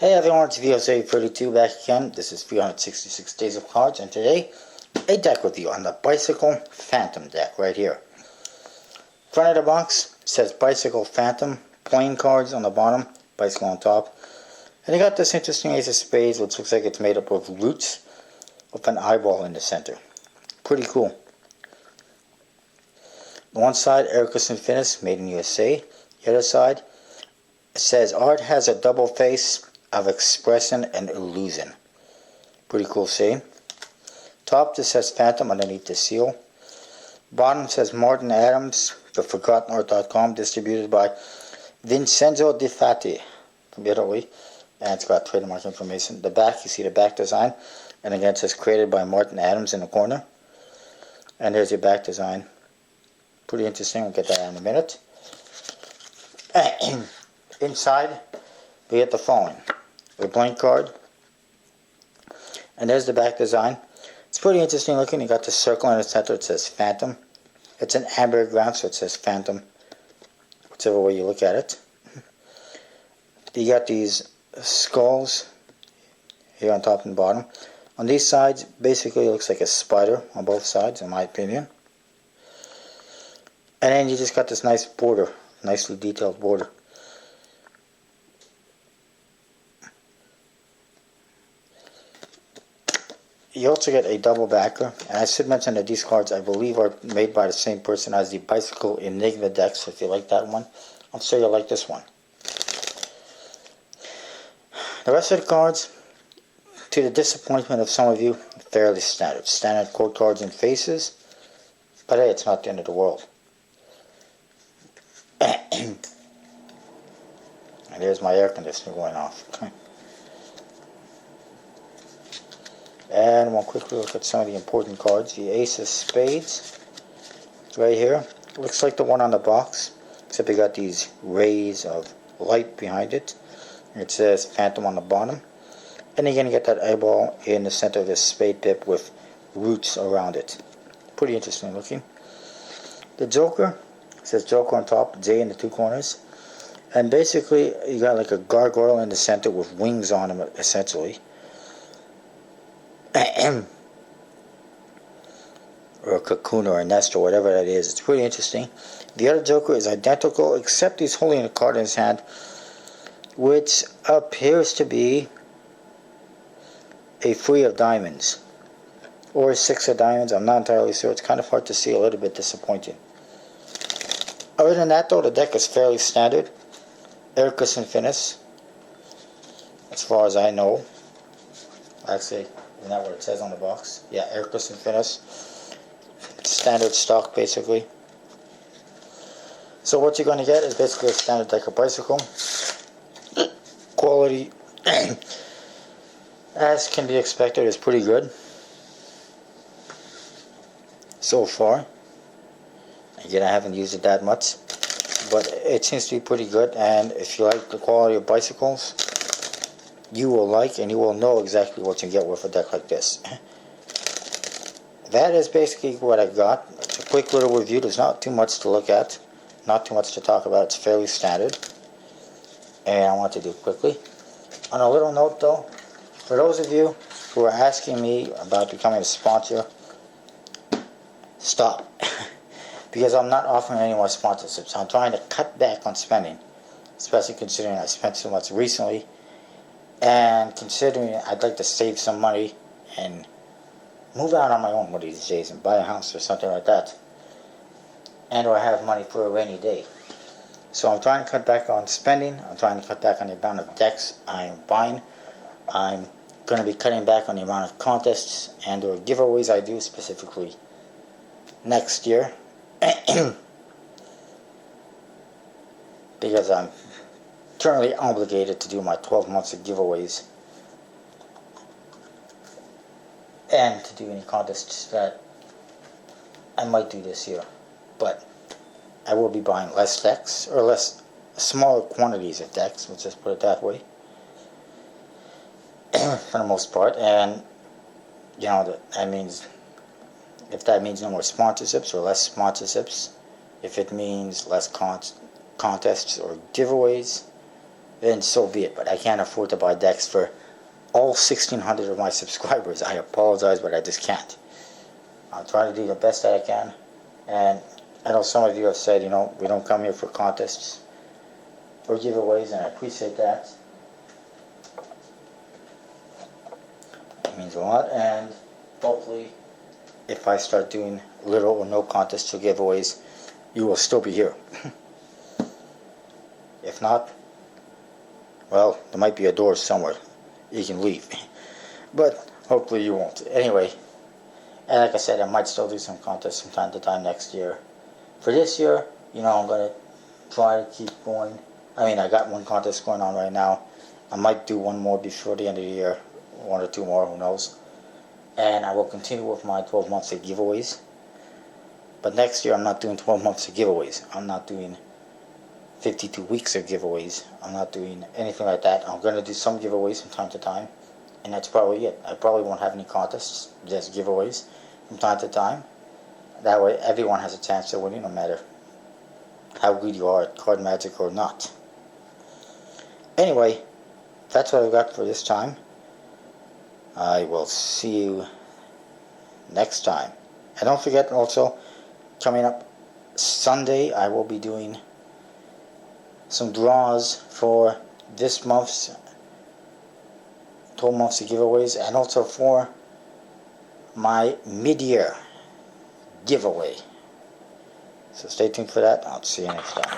Hey everyone, it's VSA32 back again. This is 366 Days of Cards, and today, a deck review on the Bicycle Phantom deck right here. Front of the box says Bicycle Phantom, playing cards on the bottom, bicycle on top. And you got this interesting Ace of Spades, which looks like it's made up of roots with an eyeball in the center. Pretty cool. On one side, Ericus Infinis, made in USA. The other side, it says art has a double face of expression and illusion. Pretty cool saying. Top just says Phantom underneath the seal. Bottom says Martin Adams, the ForgottenArt.com, distributed by Vincenzo Di Fatti from Italy. And it's got trademark information. The back, you see the back design. And again, it says created by Martin Adams in the corner. And there's your back design. Pretty interesting. We'll get that in a minute. Inside, we get the following. A blank card. And there's the back design. It's pretty interesting looking. You got the circle in the center. It says Phantom. It's an amber ground, so it says Phantom. Whichever way you look at it. You got these skulls here on top and bottom. On these sides, basically it looks like a spider on both sides, in my opinion. And then you just got this nice border, nicely detailed border. You also get a double backer, and I should mention that these cards, I believe, are made by the same person as the Bicycle Enigma deck, so if you like that one, I'm sure you'll like this one. The rest of the cards, to the disappointment of some of you, fairly standard. Standard quote cards and faces, but hey, it's not the end of the world. And there's my air conditioner going off. And we'll quickly look at some of the important cards. The Ace of Spades, right here. Looks like the one on the box, except we got these rays of light behind it. It says Phantom on the bottom. And you're going to get that eyeball in the center of this spade tip with roots around it. Pretty interesting looking. The Joker, says Joker on top, J in the two corners. And basically, you got like a gargoyle in the center with wings on him, essentially. Or a cocoon or a nest or whatever that is. It's pretty interesting. The other Joker is identical, except he's holding a card in his hand, which appears to be a 3 of diamonds. Or a 6 of diamonds. I'm not entirely sure. It's kind of hard to see, a little bit disappointing. Other than that, though, the deck is fairly standard. Ericus Infinis, as far as I know. Actually, isn't that what it says on the box? Yeah, Ericus Infinis. Standard stock, basically. So what you're going to get is basically a standard deck of Bicycle. Quality, as can be expected, is pretty good. So far. Again, I haven't used it that much. But it seems to be pretty good. And if you like the quality of bicycles, you will like and you will know exactly what you get with a deck like this. That is basically what I got. It's a quick little review. There's not too much to look at, not too much to talk about. It's fairly standard, and I want to do it quickly. On a little note though, for those of you who are asking me about becoming a sponsor, stop. Because I'm not offering any more sponsorships. I'm trying to cut back on spending, especially considering I spent so much recently. And considering I'd like to save some money and move out on my own one of these days and buy a house or something like that. And or have money for a rainy day. So I'm trying to cut back on spending. I'm trying to cut back on the amount of decks I'm buying. I'm going to be cutting back on the amount of contests and or giveaways I do, specifically next year. Because I'm currently obligated to do my 12 months of giveaways and to do any contests that I might do this year. But I will be buying less decks, or smaller quantities of decks, let's just put it that way, for the most part. And you know, that means, if that means no more sponsorships or less sponsorships, if it means less contests or giveaways, then so be it. But I can't afford to buy decks for all 1,600 of my subscribers. I apologize, but I just can't. I'll try to do the best that I can. And I know some of you have said, you know, we don't come here for contests or giveaways, and I appreciate that. It means a lot, and hopefully if I start doing little or no contests or giveaways, you will still be here. If not, well, there might be a door somewhere you can leave, but hopefully you won't. Anyway, and like I said, I might still do some contests from time to time next year. For this year, you know, I'm going to try to keep going. I mean, I got one contest going on right now. I might do one more before the end of the year, one or two more, who knows. And I will continue with my 12 months of giveaways. But next year I'm not doing 12 months of giveaways. I'm not doing 52 weeks of giveaways. I'm not doing anything like that. I'm going to do some giveaways from time to time. And that's probably it. I probably won't have any contests, just giveaways from time to time. That way everyone has a chance to win, no matter how good you are at card magic or not. Anyway, that's what I've got for this time. I will see you next time. And don't forget also, coming up Sunday, I will be doing some draws for this month's 12 months of giveaways, and also for my mid-year giveaway. So stay tuned for that. I'll see you next time.